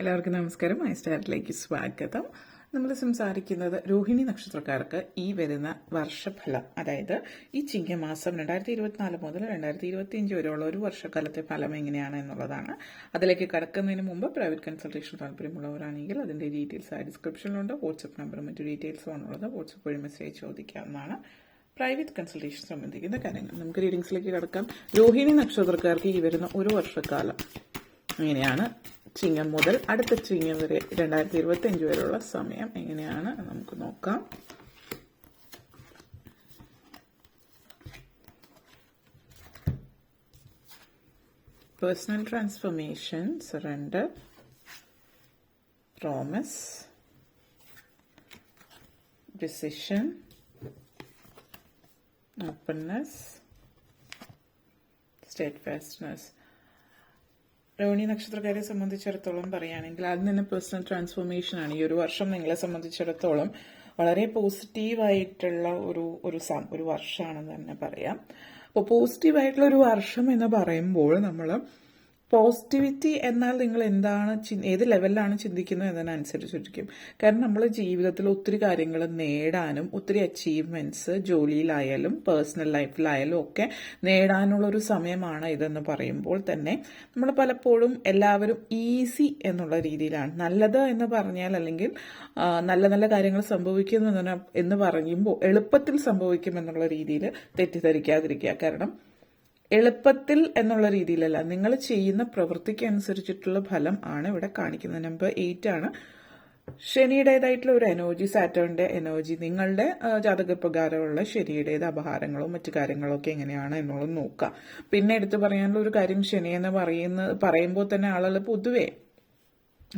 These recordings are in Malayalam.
എല്ലാവർക്കും നമസ്കാരം. മൈ സ്റ്റാറിലേക്ക് സ്വാഗതം. നമ്മൾ സംസാരിക്കുന്നത് രോഹിണി നക്ഷത്രക്കാർക്ക് ഈ വരുന്ന വർഷഫലം, അതായത് ഈ ചിങ്ങമാസം 2024 മുതൽ 2025 വരെയുള്ള ഒരു വർഷക്കാലത്തെ ഫലം എങ്ങനെയാണ് എന്നുള്ളതാണ്. അതിലേക്ക് കടക്കുന്നതിന് മുമ്പ് പ്രൈവറ്റ് കൺസൾട്ടേഷൻ താല്പര്യമുള്ളവരാണെങ്കിൽ അതിൻ്റെ ഡീറ്റെയിൽസ് ഡിസ്ക്രിപ്ഷനിലുണ്ട്. വാട്സപ്പ് നമ്പറും മറ്റു ഡീറ്റെയിൽസും ആണുള്ളത്. വാട്സപ്പ് വഴി മെസ്സേജ് ചോദിക്കാവുന്നതാണ്. പ്രൈവറ്റ് കൺസൾട്ടേഷൻ സംബന്ധിക്കുന്ന കാര്യങ്ങൾ നമുക്ക് റീഡിങ്സിലേക്ക് കടക്കാം. രോഹിണി നക്ഷത്രക്കാർക്ക് ഈ വരുന്ന ഒരു വർഷക്കാലം എങ്ങനെയാണ്, ചിങ്ങം മുതൽ അടുത്ത ചിങ്ങം വരെ 2025 വരെയുള്ള സമയം എങ്ങനെയാണ് നമുക്ക് നോക്കാം. Personal transformation, surrender, promise, decision, openness, steadfastness. Rohini നക്ഷത്രക്കാരെ സംബന്ധിച്ചിടത്തോളം പറയുകയാണെങ്കിൽ അതിൽ നിന്ന് പേഴ്സണൽ ട്രാൻസ്ഫോർമേഷൻ ആണ്. ഈ ഒരു വർഷം നിങ്ങളെ സംബന്ധിച്ചിടത്തോളം വളരെ പോസിറ്റീവായിട്ടുള്ള ഒരു വർഷമാണെന്ന് തന്നെ പറയാം. അപ്പോൾ പോസിറ്റീവായിട്ടുള്ള ഒരു വർഷം എന്ന് പറയുമ്പോൾ നമ്മൾ പോസിറ്റിവിറ്റി എന്നാൽ നിങ്ങൾ എന്താണ് ഏത് ലെവലിലാണ് ചിന്തിക്കുന്നത് എന്നതിനനുസരിച്ചിരിക്കും. കാരണം നമ്മൾ ജീവിതത്തിൽ ഒത്തിരി കാര്യങ്ങൾ നേടാനും ഒത്തിരി അച്ചീവ്മെന്റ്സ് ജോലിയിലായാലും പേഴ്സണൽ ലൈഫിലായാലും ഒക്കെ നേടാനുള്ളൊരു സമയമാണ് ഇതെന്ന് പറയുമ്പോൾ തന്നെ നമ്മൾ പലപ്പോഴും എല്ലാവരും ഈസി എന്നുള്ള രീതിയിലാണ്. നല്ലത് എന്ന് പറഞ്ഞാൽ അല്ലെങ്കിൽ നല്ല നല്ല കാര്യങ്ങൾ സംഭവിക്കുന്നു എന്ന് പറയുമ്പോൾ എളുപ്പത്തിൽ സംഭവിക്കും എന്നുള്ള രീതിയിൽ തെറ്റിദ്ധരിക്കാതിരിക്കുക. കാരണം എളുപ്പത്തിൽ എന്നുള്ള രീതിയിലല്ല, നിങ്ങൾ ചെയ്യുന്ന പ്രവൃത്തിക്ക് അനുസരിച്ചിട്ടുള്ള ഫലം ആണ് ഇവിടെ കാണിക്കുന്നത്. നമ്പർ 8 ആണ്. ശനിയുടേതായിട്ടുള്ള ഒരു എനർജി, സാറ്റേണിന്റെ എനർജി, നിങ്ങളുടെ ജാതകപ്രകാരമുള്ള ശനിയുടേത് അപഹാരങ്ങളും മറ്റു കാര്യങ്ങളും ഒക്കെ എങ്ങനെയാണ് എന്നുള്ളത് നോക്കുക. പിന്നെ എടുത്തു പറയാനുള്ള ഒരു കാര്യം, ശനി എന്ന് പറയുമ്പോൾ തന്നെ ആളുകൾ പൊതുവേ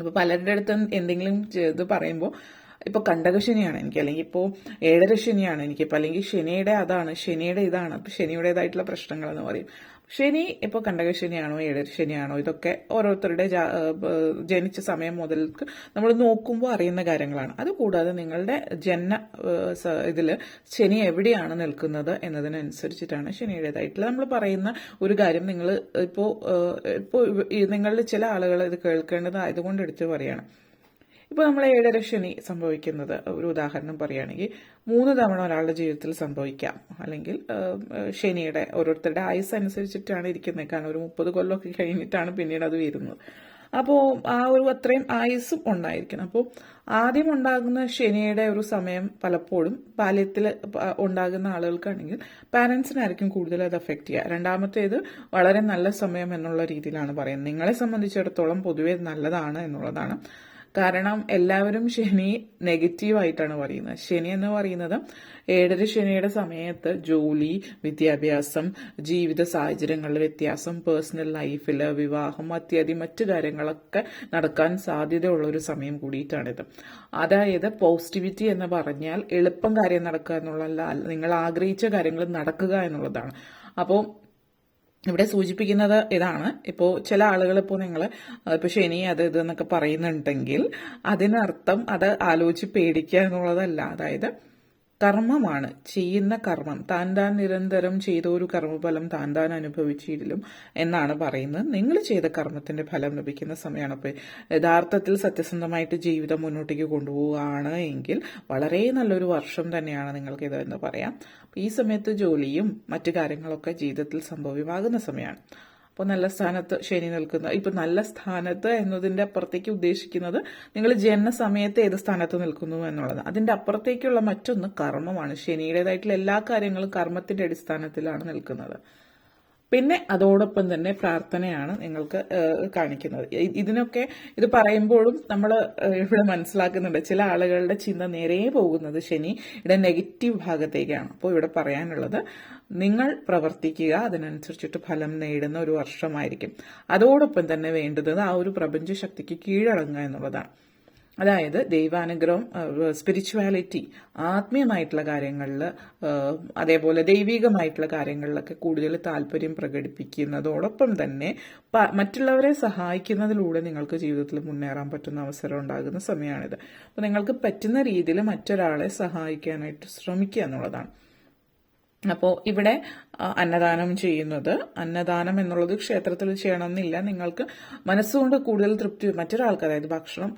ഇപ്പൊ പലരുടെ അടുത്തും എന്തെങ്കിലും ഇത് പറയുമ്പോൾ ഇപ്പൊ കണ്ടകശനിയാണ് എനിക്ക്, അല്ലെങ്കിൽ ഇപ്പോൾ 7.5 ശനിയാണ് എനിക്കിപ്പോൾ, അല്ലെങ്കിൽ ശനിയുടെ അതാണ്, ശനിയുടെ ഇതാണ്, അപ്പൊ ശനിയുടേതായിട്ടുള്ള പ്രശ്നങ്ങൾ എന്ന് പറയും. ശനി ഇപ്പോൾ കണ്ടകശനിയാണോ 7.5 ശനിയാണോ, ഇതൊക്കെ ഓരോരുത്തരുടെ ജനിച്ച സമയം മുതൽക്ക് നമ്മൾ നോക്കുമ്പോൾ അറിയുന്ന കാര്യങ്ങളാണ്. അതുകൂടാതെ നിങ്ങളുടെ ഇതില് ശനി എവിടെയാണ് നിൽക്കുന്നത് എന്നതിനനുസരിച്ചിട്ടാണ് ശനിയുടേതായിട്ടുള്ള നമ്മൾ പറയുന്ന ഒരു കാര്യം. നിങ്ങൾ ഇപ്പോൾ നിങ്ങളുടെ ചില ആളുകൾ ഇത് കേൾക്കേണ്ടത് ആയതുകൊണ്ട് എടുത്ത് പറയണം. ഇപ്പോൾ നമ്മൾ 7.5 ശനി സംഭവിക്കുന്നത് ഒരു ഉദാഹരണം പറയുകയാണെങ്കിൽ 3 തവണ ഒരാളുടെ ജീവിതത്തിൽ സംഭവിക്കാം. അല്ലെങ്കിൽ ശനിയുടെ ഓരോരുത്തരുടെ ആയുസ് അനുസരിച്ചിട്ടാണ് ഇരിക്കുന്നത്. കാരണം ഒരു 30 കൊല്ലമൊക്കെ കഴിഞ്ഞിട്ടാണ് പിന്നീട് അത് വരുന്നത്. അപ്പോൾ ആ ഒരു അത്രയും ആയുസ്സും ഉണ്ടായിരിക്കണം. അപ്പോൾ ആദ്യം ഉണ്ടാകുന്ന ശനിയുടെ ഒരു സമയം പലപ്പോഴും ബാല്യത്തിൽ ഉണ്ടാകുന്ന ആളുകൾക്കാണെങ്കിൽ പാരൻസിനായിരിക്കും കൂടുതൽ അത് എഫക്റ്റ് ചെയ്യുക. രണ്ടാമത്തേത് വളരെ നല്ല സമയം എന്നുള്ള രീതിയിലാണ് പറയുന്നത്. നിങ്ങളെ സംബന്ധിച്ചിടത്തോളം പൊതുവെ നല്ലതാണ് എന്നുള്ളതാണ്. കാരണം എല്ലാവരും ശനി നെഗറ്റീവായിട്ടാണ് പറയുന്നത്. ശനി എന്ന് പറയുന്നത് 7.5 ശനിയുടെ സമയത്ത് ജോലി, വിദ്യാഭ്യാസം, ജീവിത സാഹചര്യങ്ങളിലെ വ്യത്യാസം, പേഴ്സണൽ ലൈഫിൽ വിവാഹം, മറ്റു കാര്യങ്ങളൊക്കെ നടക്കാൻ സാധ്യതയുള്ള ഒരു സമയം കൂടിയിട്ടാണിത്. അതായത് പോസിറ്റിവിറ്റി എന്ന് പറഞ്ഞാൽ എളുപ്പം കാര്യം നടക്കുക എന്നുള്ളതല്ല, നിങ്ങൾ ആഗ്രഹിച്ച കാര്യങ്ങൾ നടക്കുക എന്നുള്ളതാണ്. അപ്പോൾ ഇവിടെ സൂചിപ്പിക്കുന്നത് ഇതാണ്. ഇപ്പോൾ ചില ആളുകൾ ഇപ്പോൾ നിങ്ങൾ ഇപ്പോൾ ശനി അത് ഇതെന്നൊക്കെ പറയുന്നുണ്ടെങ്കിൽ അതിനർത്ഥം അത് ആലോചിച്ച് പേടിക്കുക എന്നുള്ളതല്ല. അതായത് കർമ്മമാണ്, ചെയ്യുന്ന കർമ്മം താൻ നിരന്തരം ചെയ്ത ഒരു കർമ്മഫലം താൻ അനുഭവിച്ചിരിലും എന്നാണ് പറയുന്നത്. നിങ്ങൾ ചെയ്ത കർമ്മത്തിന്റെ ഫലം ലഭിക്കുന്ന സമയമാണ്. അപ്പോൾ യഥാർത്ഥത്തിൽ സത്യസന്ധമായിട്ട് ജീവിതം മുന്നോട്ടേക്ക് കൊണ്ടുപോവുകയാണ് എങ്കിൽ വളരെ നല്ലൊരു വർഷം തന്നെയാണ് നിങ്ങൾക്ക് ഇതെന്ന് പറയാം. ഈ സമയത്ത് ജോലിയും മറ്റു കാര്യങ്ങളൊക്കെ ജീവിതത്തിൽ സംഭവ്യമാകുന്ന സമയമാണ്. അപ്പോൾ നല്ല സ്ഥാനത്ത് ശനി നിൽക്കുന്ന, ഇപ്പൊ നല്ല സ്ഥാനത്ത് എന്നതിന്റെ അപ്പുറത്തേക്ക് ഉദ്ദേശിക്കുന്നത് നിങ്ങൾ ജനന സമയത്ത് ഏത് സ്ഥാനത്ത് നിൽക്കുന്നു എന്നുള്ളത്. അതിന്റെ അപ്പുറത്തേക്കുള്ള മറ്റൊന്ന് കർമ്മമാണ്. ശനിയുടേതായിട്ടുള്ള എല്ലാ കാര്യങ്ങളും കർമ്മത്തിന്റെ അടിസ്ഥാനത്തിലാണ് നിൽക്കുന്നത്. പിന്നെ അതോടൊപ്പം തന്നെ പ്രാർത്ഥനയാണ് നിങ്ങൾക്ക് കാണിക്കുന്നത്. ഇത് പറയുമ്പോഴും നമ്മൾ ഇവിടെ മനസ്സിലാക്കുന്നുണ്ട്, ചില ആളുകളുടെ ചിന്ത നേരെ പോകുന്നത് ശനിയുടെ നെഗറ്റീവ് ഭാഗത്തേക്കാണ്. അപ്പോൾ ഇവിടെ പറയാനുള്ളത്, നിങ്ങൾ പ്രവർത്തിക്കുക, അതിനനുസരിച്ചിട്ട് ഫലം നേടുന്ന ഒരു വർഷമായിരിക്കും. അതോടൊപ്പം തന്നെ വേണ്ടത് ആ ഒരു പ്രപഞ്ച ശക്തിക്ക് കീഴടങ്ങുക എന്നുള്ളതാണ്. അതായത് ദൈവാനുഗ്രഹം, സ്പിരിച്വാലിറ്റി, ആത്മീയമായിട്ടുള്ള കാര്യങ്ങളിൽ, അതേപോലെ ദൈവികമായിട്ടുള്ള കാര്യങ്ങളിലൊക്കെ കൂടുതൽ താല്പര്യം പ്രകടിപ്പിക്കുന്നതോടൊപ്പം തന്നെ മറ്റുള്ളവരെ സഹായിക്കുന്നതിലൂടെ നിങ്ങൾക്ക് ജീവിതത്തിൽ മുന്നേറാൻ പറ്റുന്ന അവസരം ഉണ്ടാകുന്ന സമയമാണിത്. അപ്പോൾ നിങ്ങൾക്ക് പറ്റുന്ന രീതിയിൽ മറ്റൊരാളെ സഹായിക്കാനായിട്ട് ശ്രമിക്കുക എന്നുള്ളതാണ്. അപ്പോൾ ഇവിടെ അന്നദാനം ചെയ്യുന്നത്, അന്നദാനം എന്നുള്ളത് ക്ഷേത്രത്തിൽ ചെയ്യണമെന്നില്ല. നിങ്ങൾക്ക് മനസ്സുകൊണ്ട് കൂടുതൽ തൃപ്തി മറ്റൊരാൾക്ക്, അതായത് ഭക്ഷണം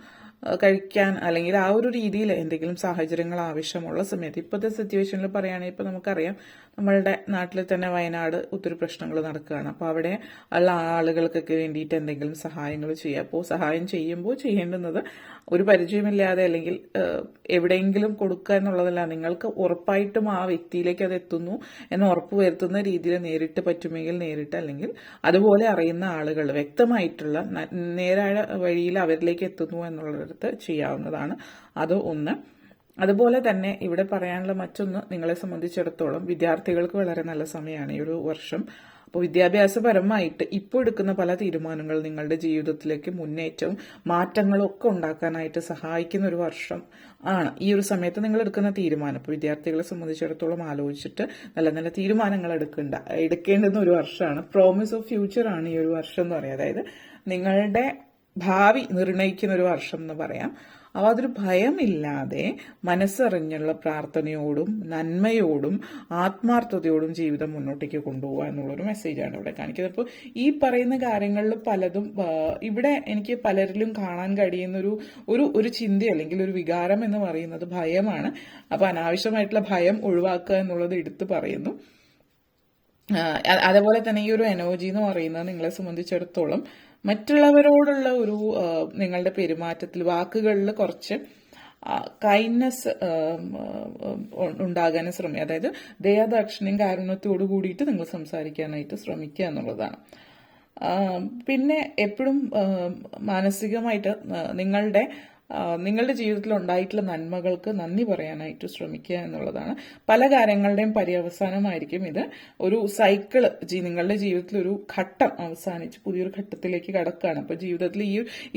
കഴിക്കാൻ അല്ലെങ്കിൽ ആ ഒരു രീതിയിൽ എന്തെങ്കിലും സാഹചര്യങ്ങൾ ആവശ്യമുള്ള സമയത്ത്, ഇപ്പോഴത്തെ സിറ്റുവേഷനിൽ പറയുകയാണെങ്കിൽ ഇപ്പോൾ നമുക്കറിയാം നമ്മളുടെ നാട്ടിൽ തന്നെ വയനാട് ഒത്തിരി പ്രശ്നങ്ങൾ നടക്കുകയാണ്. അപ്പോൾ അവിടെ ഉള്ള ആളുകൾക്കൊക്കെ വേണ്ടിയിട്ട് എന്തെങ്കിലും സഹായങ്ങൾ ചെയ്യുക. അപ്പോൾ സഹായം ചെയ്യുമ്പോൾ ചെയ്യേണ്ടുന്നത് ഒരു പരിചയമില്ലാതെ അല്ലെങ്കിൽ എവിടെയെങ്കിലും കൊടുക്കുക എന്നുള്ളതല്ല, നിങ്ങൾക്ക് ഉറപ്പായിട്ടും ആ വ്യക്തിയിലേക്ക് അത് എത്തുന്നു എന്ന് ഉറപ്പ് വരുത്തുന്ന രീതിയിൽ നേരിട്ട് പറ്റുമെങ്കിൽ നേരിട്ട്, അല്ലെങ്കിൽ അതുപോലെ അറിയുന്ന ആളുകൾ വ്യക്തമായിട്ടുള്ള നേരായ വഴിയിൽ അവരിലേക്ക് എത്തുന്നു എന്നുള്ളിടത്ത് ചെയ്യാവുന്നതാണ്. അത് ഒന്ന്. അതുപോലെ തന്നെ ഇവിടെ പറയാനുള്ള മറ്റൊന്ന്, നിങ്ങളെ സംബന്ധിച്ചിടത്തോളം വിദ്യാർത്ഥികൾക്ക് വളരെ നല്ല സമയമാണ് ഈ ഒരു വർഷം. അപ്പോൾ വിദ്യാഭ്യാസപരമായിട്ട് ഇപ്പോൾ എടുക്കുന്ന പല തീരുമാനങ്ങൾ നിങ്ങളുടെ ജീവിതത്തിലേക്ക് മുന്നേറ്റവും മാറ്റങ്ങളും ഒക്കെ ഉണ്ടാക്കാനായിട്ട് സഹായിക്കുന്ന ഒരു വർഷം ആണ് ഈ ഒരു സമയത്ത് നിങ്ങൾ എടുക്കുന്ന തീരുമാനം. ഇപ്പോൾ വിദ്യാർത്ഥികളെ സംബന്ധിച്ചിടത്തോളം ആലോചിച്ചിട്ട് നല്ല നല്ല തീരുമാനങ്ങൾ എടുക്കേണ്ടുന്ന ഒരു വർഷമാണ്. പ്രോമിസ് ഓഫ് ഫ്യൂച്ചർ ആണ് ഈ ഒരു വർഷം എന്ന് പറയുന്നത്. അതായത് നിങ്ങളുടെ ഭാവി നിർണയിക്കുന്ന ഒരു വർഷം എന്ന് പറയാം. അപ്പോൾ അതൊരു ഭയമില്ലാതെ മനസ്സറിഞ്ഞുള്ള പ്രാർത്ഥനയോടും നന്മയോടും ആത്മാർത്ഥതയോടും ജീവിതം മുന്നോട്ടേക്ക് കൊണ്ടുപോകുക എന്നുള്ളൊരു മെസ്സേജാണ് ഇവിടെ കാണിക്കുന്നത്. അപ്പോൾ ഈ പറയുന്ന കാര്യങ്ങളിൽ പലതും ഇവിടെ എനിക്ക് പലരിലും കാണാൻ കഴിയുന്ന ഒരു ചിന്ത അല്ലെങ്കിൽ ഒരു വികാരം എന്ന് പറയുന്നത് ഭയമാണ്. അപ്പോൾ അനാവശ്യമായിട്ടുള്ള ഭയം ഒഴിവാക്കുക എന്നുള്ളത് എടുത്തു പറയുന്നു. അതേപോലെ തന്നെ ഈ ഒരു എനർജി എന്ന് പറയുന്നത് നിങ്ങളെ സംബന്ധിച്ചിടത്തോളം മറ്റുള്ളവരോടുള്ള ഒരു നിങ്ങളുടെ പെരുമാറ്റത്തിൽ വാക്കുകളിൽ കുറച്ച് കൈൻഡ്നെസ് ഉണ്ടാകാനും ശ്രമിക്കുക. അതായത് ദയാദാക്ഷിണ്യം കാരുണ്യത്തോടു കൂടിയിട്ട് നിങ്ങൾ സംസാരിക്കാനായിട്ട് ശ്രമിക്കുക എന്നുള്ളതാണ്. പിന്നെ എപ്പോഴും മാനസികമായിട്ട് നിങ്ങളുടെ ജീവിതത്തിൽ ഉണ്ടായിട്ടുള്ള നന്മകൾക്ക് നന്ദി പറയാനായിട്ട് ശ്രമിക്കുക എന്നുള്ളതാണ്. പല കാര്യങ്ങളുടെയും പര്യവസാനമായിരിക്കും ഇത്. ഒരു സൈക്കിള് നിങ്ങളുടെ ജീവിതത്തിൽ ഒരു ഘട്ടം അവസാനിച്ച് പുതിയൊരു ഘട്ടത്തിലേക്ക് കടക്കുകയാണ്. അപ്പോൾ ജീവിതത്തിൽ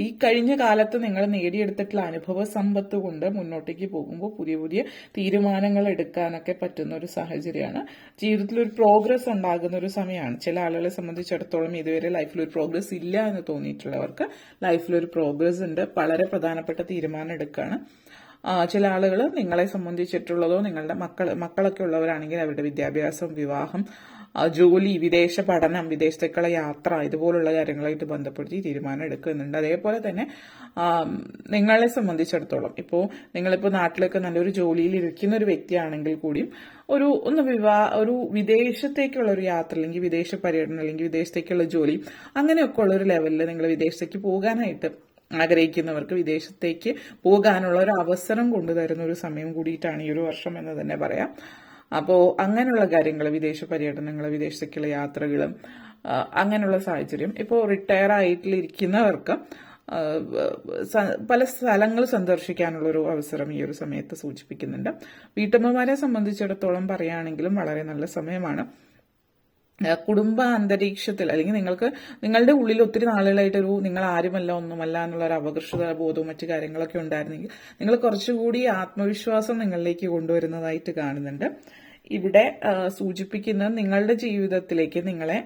ഈ കഴിഞ്ഞ കാലത്ത് നിങ്ങൾ നേടിയെടുത്തിട്ടുള്ള അനുഭവ സമ്പത്ത് കൊണ്ട് മുന്നോട്ടേക്ക് പോകുമ്പോൾ പുതിയ പുതിയ തീരുമാനങ്ങൾ എടുക്കാനൊക്കെ പറ്റുന്ന ഒരു സാഹചര്യമാണ്. ജീവിതത്തിൽ ഒരു പ്രോഗ്രസ് ഉണ്ടാകുന്ന ഒരു സമയമാണ്. ചില ആളുകളെ സംബന്ധിച്ചിടത്തോളം ഇതുവരെ ലൈഫിൽ ഒരു പ്രോഗ്രസ് ഇല്ല എന്ന് തോന്നിയിട്ടുള്ളവർക്ക് ലൈഫിൽ ഒരു പ്രോഗ്രസ് ഉണ്ട്. വളരെ പ്രധാനപ്പെട്ട തീരുമാനം എടുക്കുകയാണ്. ചില ആളുകൾ നിങ്ങളെ സംബന്ധിച്ചിട്ടുള്ളതോ നിങ്ങളുടെ മക്കളൊക്കെ ഉള്ളവരാണെങ്കിൽ അവരുടെ വിദ്യാഭ്യാസം, വിവാഹം, ജോലി, വിദേശ പഠനം, വിദേശത്തേക്കുള്ള യാത്ര, ഇതുപോലുള്ള കാര്യങ്ങളായിട്ട് ബന്ധപ്പെടുത്തി തീരുമാനം എടുക്കുന്നുണ്ട്. അതേപോലെ തന്നെ നിങ്ങളെ സംബന്ധിച്ചിടത്തോളം നിങ്ങളിപ്പോൾ നാട്ടിലൊക്കെ നല്ലൊരു ജോലിയിൽ ഇരിക്കുന്ന ഒരു വ്യക്തിയാണെങ്കിൽ കൂടിയും ഒരു വിദേശത്തേക്കുള്ള ഒരു യാത്ര അല്ലെങ്കിൽ വിദേശ പര്യടനം അല്ലെങ്കിൽ വിദേശത്തേക്കുള്ള ജോലി അങ്ങനെയൊക്കെ ഉള്ള ഒരു ലെവലിൽ നിങ്ങൾ വിദേശത്തേക്ക് പോകാനായിട്ട് ആഗ്രഹിക്കുന്നവർക്ക് വിദേശത്തേക്ക് പോകാനുള്ള ഒരു അവസരം കൊണ്ടുതരുന്ന ഒരു സമയം കൂടിയിട്ടാണ് ഈ ഒരു വർഷം എന്ന് തന്നെ പറയാം. അപ്പോൾ അങ്ങനെയുള്ള കാര്യങ്ങൾ, വിദേശ പര്യടനങ്ങൾ, വിദേശത്തേക്കുള്ള യാത്രകളും അങ്ങനെയുള്ള സാഹചര്യം. ഇപ്പോൾ റിട്ടയർ ആയിട്ടിരിക്കുന്നവർക്ക് പല സ്ഥലങ്ങൾ സന്ദർശിക്കാനുള്ളൊരു അവസരം ഈ ഒരു സമയത്ത് സൂചിപ്പിക്കുന്നുണ്ട്. വീട്ടമ്മമാരെ സംബന്ധിച്ചിടത്തോളം പറയുകയാണെങ്കിലും വളരെ നല്ല സമയമാണ്. കുടുംബ അന്തരീക്ഷത്തിൽ അല്ലെങ്കിൽ നിങ്ങളുടെ ഉള്ളിൽ ഒത്തിരി നാളുകളായിട്ട് നിങ്ങൾ ആരുമല്ല ഒന്നുമല്ല എന്നുള്ള ഒരു അപകർഷത ബോധവും മറ്റു കാര്യങ്ങളൊക്കെ ഉണ്ടായിരുന്നെങ്കിൽ നിങ്ങൾ കുറച്ചുകൂടി ആത്മവിശ്വാസം നിങ്ങളിലേക്ക് കൊണ്ടുവരുന്നതായിട്ട് കാണുന്നുണ്ട്. ഇവിടെ സൂചിപ്പിക്കുന്നത് നിങ്ങളുടെ ജീവിതത്തിലേക്ക് നിങ്ങളെ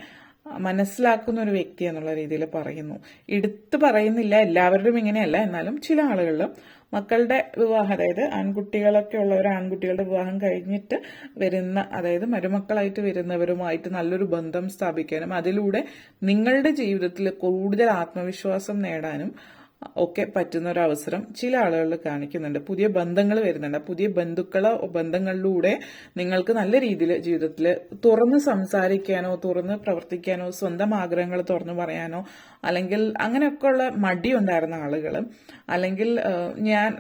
മനസ്സിലാക്കുന്ന ഒരു വ്യക്തി എന്നുള്ള രീതിയിൽ പറയുന്നു. എടുത്തു പറയുന്നില്ല, എല്ലാവരുടെയും ഇങ്ങനെയല്ല, എന്നാലും ചില ആളുകളിലും മക്കളുടെ വിവാഹം, അതായത് ആൺകുട്ടികളൊക്കെ ഉള്ളവർ ആൺകുട്ടികളുടെ വിവാഹം കഴിഞ്ഞിട്ട് വരുന്ന, അതായത് മരുമക്കളായിട്ട് വരുന്നവരുമായിട്ട് നല്ലൊരു ബന്ധം സ്ഥാപിക്കാനും അതിലൂടെ നിങ്ങളുടെ ജീവിതത്തിൽ കൂടുതൽ ആത്മവിശ്വാസം നേടാനും ഒക്കെ പറ്റുന്ന ഒരു അവസരം ചില ആളുകളിൽ കാണിക്കുന്നുണ്ട്. പുതിയ ബന്ധങ്ങൾ വരുന്നുണ്ട്. പുതിയ ബന്ധങ്ങളിലൂടെ നിങ്ങൾക്ക് നല്ല രീതിയിൽ ജീവിതത്തിൽ തുറന്ന് സംസാരിക്കാനോ തുറന്ന് പ്രവർത്തിക്കാനോ സ്വന്തം ആഗ്രഹങ്ങൾ തുറന്നു പറയാനോ അല്ലെങ്കിൽ അങ്ങനെയൊക്കെയുള്ള മടി ഉണ്ടായിരുന്ന ആളുകൾ, അല്ലെങ്കിൽ ഞാൻ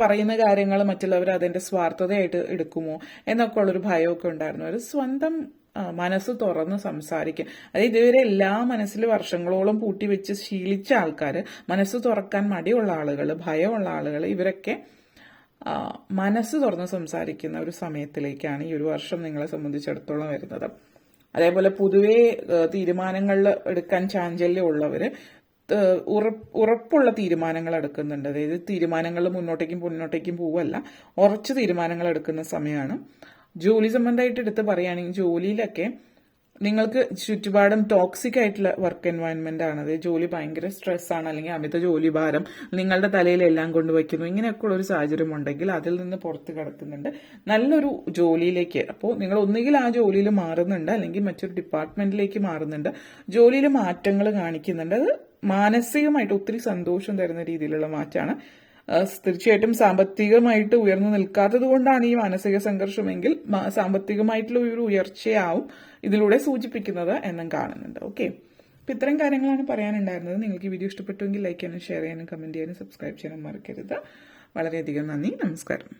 പറയുന്ന കാര്യങ്ങൾ മറ്റുള്ളവർ അതിന്റെ സ്വാർത്ഥതയായിട്ട് എടുക്കുമോ എന്നൊക്കെ ഉള്ളൊരു ഭയമൊക്കെ ഉണ്ടായിരുന്നവർ സ്വന്തം മനസ്സ് തുറന്ന് സംസാരിക്കുക. അതായത് ഇതുവരെ എല്ലാ മനസ്സിൽ വർഷങ്ങളോളം പൂട്ടിവെച്ച് ശീലിച്ച ആൾക്കാർ, മനസ്സ് തുറക്കാൻ മടിയുള്ള ആളുകൾ, ഭയമുള്ള ആളുകൾ, ഇവരൊക്കെ മനസ്സ് തുറന്ന് സംസാരിക്കുന്ന ഒരു സമയത്തിലേക്കാണ് ഈ ഒരു വർഷം നിങ്ങളെ സംബന്ധിച്ചിടത്തോളം വരുന്നത്. അതേപോലെ പൊതുവെ തീരുമാനങ്ങളിൽ എടുക്കാൻ ചാഞ്ചല്യമുള്ളവർ ഉറപ്പുള്ള തീരുമാനങ്ങൾ എടുക്കുന്നുണ്ട്. അതായത് തീരുമാനങ്ങൾ മുന്നോട്ടേക്കും പോവല്ല, ഉറച്ച തീരുമാനങ്ങൾ എടുക്കുന്ന സമയമാണ്. ജോലി സംബന്ധമായിട്ട് എടുത്ത് പറയുകയാണെങ്കിൽ ജോലിയിലൊക്കെ നിങ്ങൾക്ക് ചുറ്റുപാടും ടോക്സിക് ആയിട്ടുള്ള വർക്ക് എൻവയൺമെന്റ് ആണ്, അതായത് ജോലി ഭയങ്കര സ്ട്രെസ്സാണ്, അല്ലെങ്കിൽ അമിത ജോലി ഭാരം നിങ്ങളുടെ തലയിൽ എല്ലാം കൊണ്ടുവയ്ക്കുന്നു, ഇങ്ങനെയൊക്കെയുള്ള ഒരു സാഹചര്യം ഉണ്ടെങ്കിൽ അതിൽ നിന്ന് പുറത്ത് കിടക്കുന്നുണ്ട് നല്ലൊരു ജോലിയിലേക്ക്. അപ്പോൾ നിങ്ങൾ ഒന്നുകിൽ ആ ജോലിയിൽ മാറുന്നുണ്ട്, അല്ലെങ്കിൽ മറ്റൊരു ഡിപ്പാർട്ട്മെന്റിലേക്ക് മാറുന്നുണ്ട്, ജോലിയിൽ മാറ്റങ്ങൾ കാണിക്കുന്നുണ്ട്. അത് മാനസികമായിട്ട് ഒത്തിരി സന്തോഷം തരുന്ന രീതിയിലുള്ള മാറ്റമാണ്. തീർച്ചയായിട്ടും സാമ്പത്തികമായിട്ട് ഉയർന്നു നിൽക്കാത്തത് കൊണ്ടാണ് ഈ മാനസിക സംഘർഷമെങ്കിൽ സാമ്പത്തികമായിട്ടുള്ള ഒരു ഉയർച്ചയാവും ഇതിലൂടെ സൂചിപ്പിക്കുന്നത് എന്നും കാണുന്നുണ്ട്. ഓക്കെ, അപ്പം ഇത്തരം കാര്യങ്ങളാണ് പറയാനുണ്ടായിരുന്നത്. നിങ്ങൾക്ക് ഈ വീഡിയോ ഇഷ്ടപ്പെട്ടുവെങ്കിൽ ലൈക്ക് ചെയ്യാനും ഷെയർ ചെയ്യാനും കമന്റ് ചെയ്യാനും സബ്സ്ക്രൈബ് ചെയ്യാനും മറക്കരുത്. വളരെയധികം നന്ദി. നമസ്കാരം.